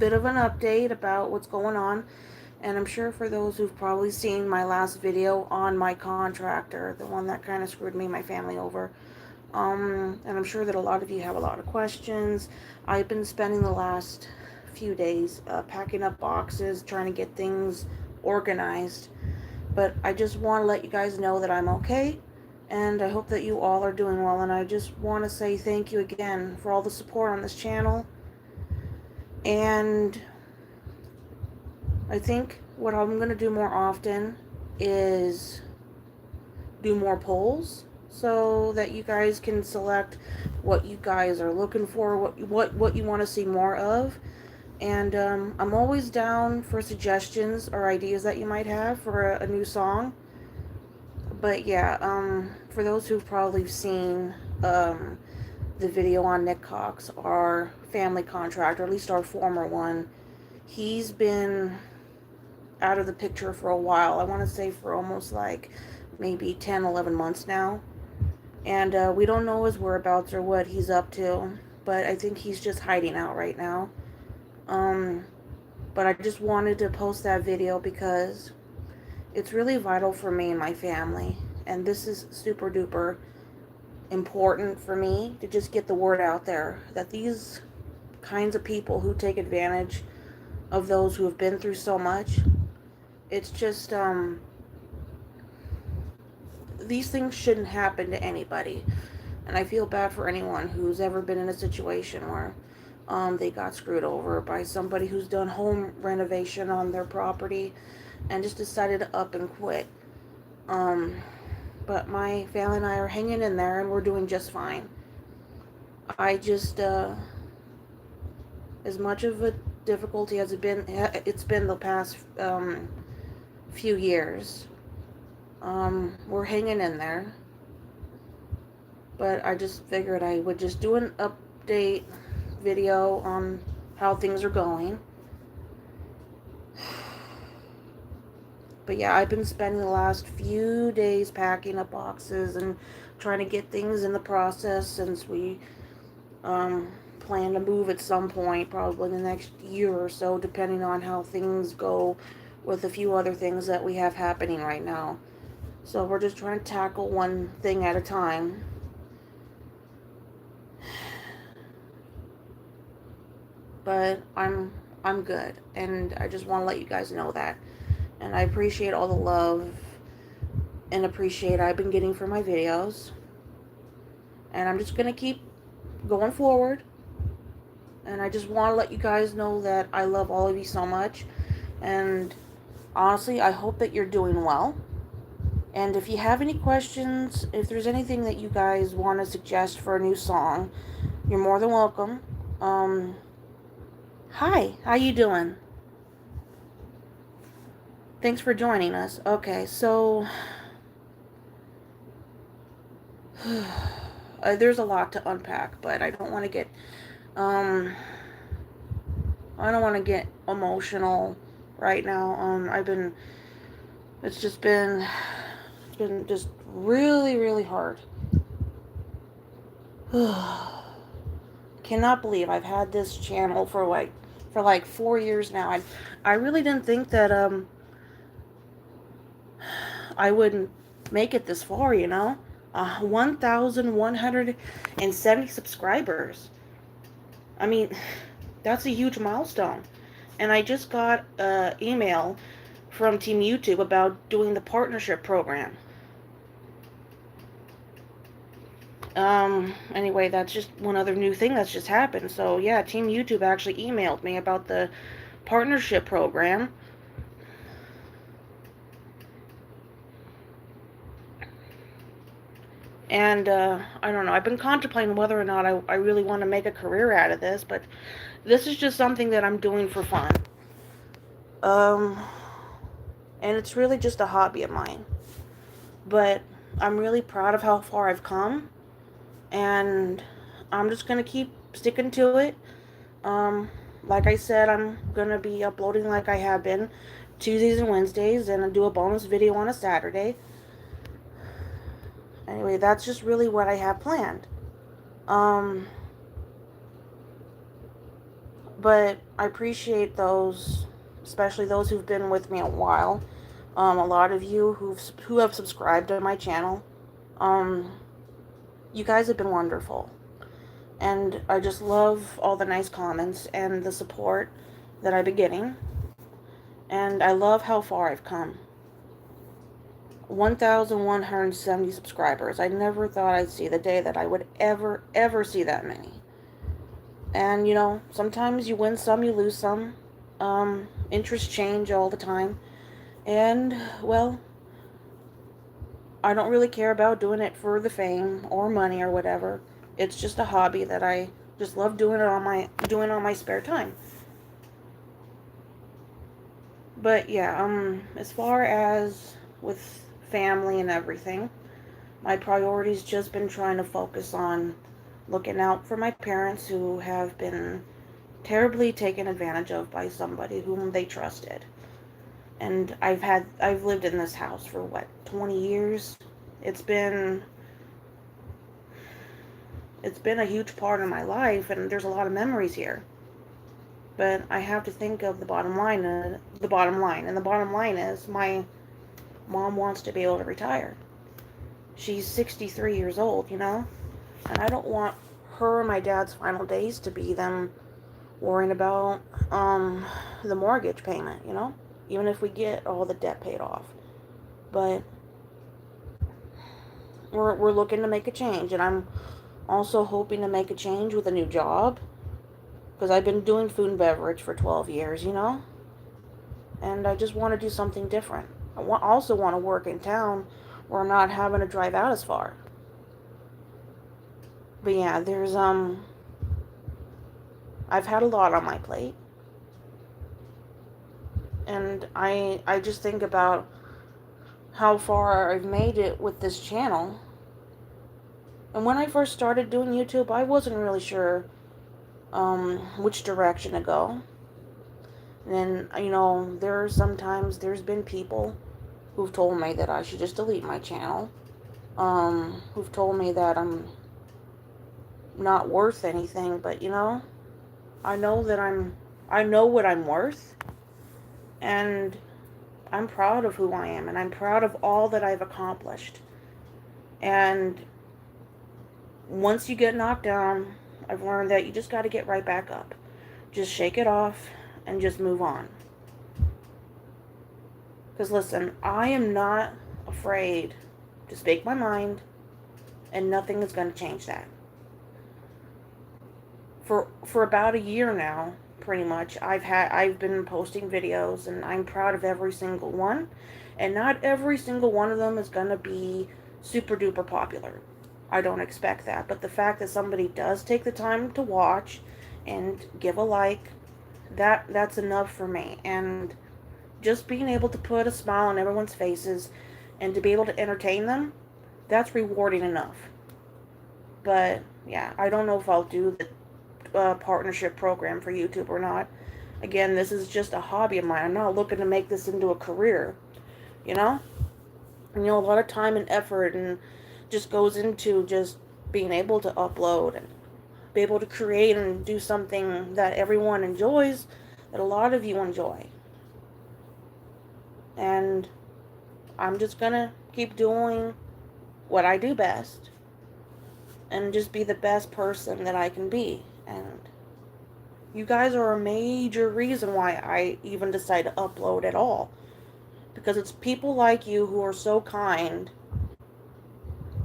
bit of an update about what's going on. And I'm sure for those who've probably seen my last video on my contractor, the one that kind of screwed me and my family over, and I'm sure that a lot of you have a lot of questions. I've been spending the last few days packing up boxes, trying to get things organized. But I just want to let you guys know that I'm okay, and I hope that you all are doing well. And I just want to say thank you again for all the support on this channel. And I think what I'm going to do more often is do more polls so that you guys can select what you guys are looking for, what you want to see more of. And I'm always down for suggestions or ideas that you might have for a new song. But yeah, for those who've probably seen the video on Nick Cox, our family contractor, at least our former one, he's been out of the picture for a while. I want to say for almost like maybe 10, 11 months now. And we don't know his whereabouts or what he's up to, but I think he's just hiding out right now. Um, but I just wanted to post that video because it's really vital for me and my family. And this is super duper important for me to just get the word out there that these kinds of people who take advantage of those who have been through so much, it's just, these things shouldn't happen to anybody. And I feel bad for anyone who's ever been in a situation where they got screwed over by somebody who's done home renovation on their property and just decided to up and quit. Um, but my family and I are hanging in there and we're doing just fine. I just, as much of a difficulty as it's been the past few years, we're hanging in there. But I just figured I would just do an update video on how things are going. But yeah, I've been spending the last few days packing up boxes and trying to get things in the process since we plan to move at some point, probably in the next year or so, depending on how things go with a few other things that we have happening right now. So we're just trying to tackle one thing at a time. But I'm good, and I just want to let you guys know that. And I appreciate all the love and appreciate I've been getting for my videos. And I'm just gonna keep going forward. And I just want to let you guys know that I love all of you so much. And honestly, I hope that you're doing well. And if you have any questions, if there's anything that you guys want to suggest for a new song, you're more than welcome. Hi, how you doing? Thanks for joining us. Okay, so there's a lot to unpack, but I don't want to get um I don't want to get emotional right now. It's just been just really really hard. Cannot believe I've had this channel for like 4 years now. I really didn't think that I wouldn't make it this far, 1,170 subscribers. I mean, that's a huge milestone. And I just got an email from Team YouTube about doing the partnership program. Anyway, that's just one other new thing that's just happened. So yeah, Team YouTube actually emailed me about the partnership program. And I don't know, I've been contemplating whether or not I really want to make a career out of this, but this is just something that I'm doing for fun. And it's really just a hobby of mine. But I'm really proud of how far I've come, and I'm just going to keep sticking to it. Like I said, I'm going to be uploading like I have been Tuesdays and Wednesdays, and I'll do a bonus video on a Saturday. Anyway, that's just really what I have planned. But I appreciate those, especially those who've been with me a while. A lot of you who have subscribed to my channel. Um, you guys have been wonderful. And I just love all the nice comments and the support that I've been getting. And I love how far I've come. 1,170 subscribers. I never thought I'd see the day that I would ever see that many. And, sometimes you win some, you lose some. Interests change all the time. And, well, I don't really care about doing it for the fame or money or whatever. It's just a hobby that I just love doing on my spare time. But yeah, as far as with family and everything, my priority's just been trying to focus on looking out for my parents who have been terribly taken advantage of by somebody whom they trusted. And I've lived in this house for 20 years. It's been a huge part of my life, and there's a lot of memories here. But I have to think of the bottom line, and the bottom line is my mom wants to be able to retire. She's 63 years old, and I don't want her and my dad's final days to be them worrying about the mortgage payment, even if we get all the debt paid off. But we're looking to make a change, and I'm also hoping to make a change with a new job, because I've been doing food and beverage for 12 years, and I just want to do something different. I also want to work in town where I'm not having to drive out as far. But yeah, I've had a lot on my plate, and I just think about how far I've made it with this channel. And when I first started doing YouTube, I wasn't really sure which direction to go. And then, there's been people who've told me that I should just delete my channel. Who've told me that I'm not worth anything, but I know what I'm worth, and I'm proud of who I am, and I'm proud of all that I've accomplished. And once you get knocked down, I've learned that you just got to get right back up. Just shake it off and just move on. Because listen, I am not afraid to speak my mind, and nothing is going to change that. For about a year now, pretty much, I've been posting videos, and I'm proud of every single one. And not every single one of them is going to be super duper popular. I don't expect that. But the fact that somebody does take the time to watch and give a like, that's enough for me. And just being able to put a smile on everyone's faces and to be able to entertain them, that's rewarding enough. But yeah, I don't know if I'll do the partnership program for YouTube or not. Again, this is just a hobby of mine. I'm not looking to make this into a career, you know? And, a lot of time and effort and just goes into just being able to upload and be able to create and do something that everyone enjoys, that a lot of you enjoy. And I'm just gonna keep doing what I do best and just be the best person that I can be. And you guys are a major reason why I even decide to upload at all. Because it's people like you who are so kind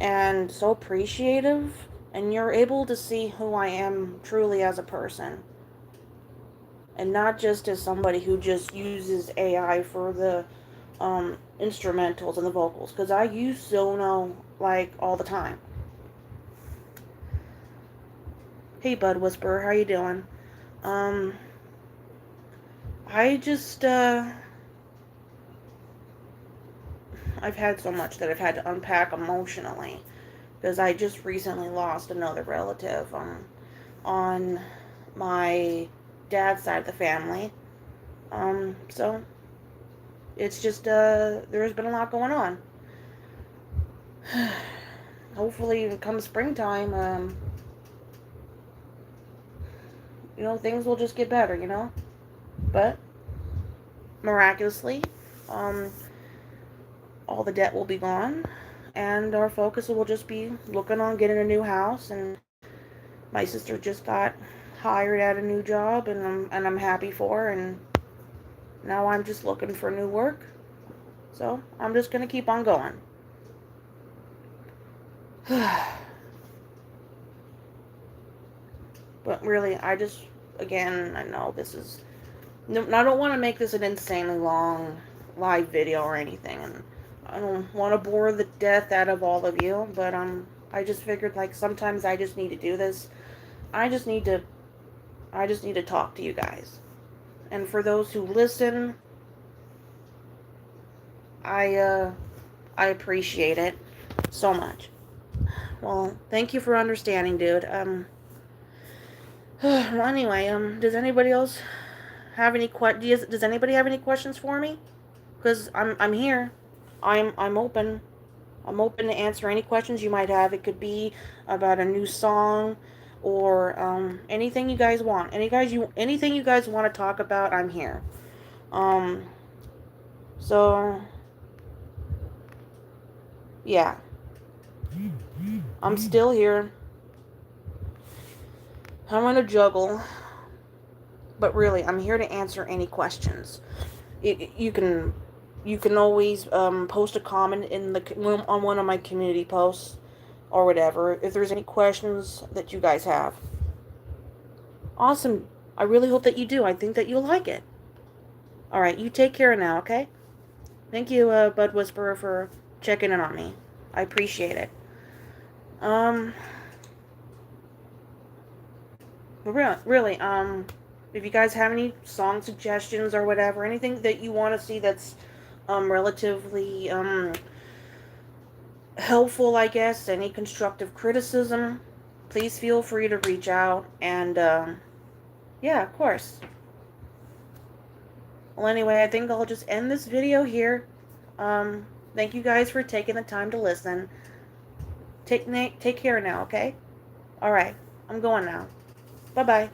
and so appreciative, and you're able to see who I am truly as a person. And not just as somebody who just uses AI for the instrumentals and the vocals. Because I use Sono, all the time. Hey, Bud Whisperer, how you doing? I just, I've had so much that I've had to unpack emotionally. Because I just recently lost another relative on my dad's side of the family. So it's just, there's been a lot going on. Hopefully, come springtime, things will just get better, But miraculously, all the debt will be gone, and our focus will just be looking on getting a new house. And my sister just got hired at a new job, and I'm happy for her. And now I'm just looking for new work. So I'm just gonna keep on going. But really, again, I know this is. I don't want to make this an insanely long live video or anything, and I don't want to bore the death out of all of you, but I just figured like sometimes I just need to do this. I just need to talk to you guys. And for those who listen, I appreciate it so much. Well, thank you for understanding, dude. Well, anyway, does anybody else have any does anybody have any questions for me? Because I'm here. I'm open. I'm open to answer any questions you might have. It could be about a new song or anything you guys want. Anything you guys want to talk about, I'm here. So yeah. I'm still here. I'm gonna juggle. But really, I'm here to answer any questions. You can always post a comment on one of my community posts or whatever if there's any questions that you guys have. Awesome. I really hope that you do. I think that you'll like it. All right, you take care now, okay? Thank you, Bud Whisperer, for checking in on me. I appreciate it. But really, if you guys have any song suggestions or whatever, anything that you want to see that's relatively helpful, I guess, any constructive criticism, please feel free to reach out. And yeah, of course. Well, anyway, I think I'll just end this video here. Thank you guys for taking the time to listen. Take care now, okay? All right, I'm going now. Bye-bye.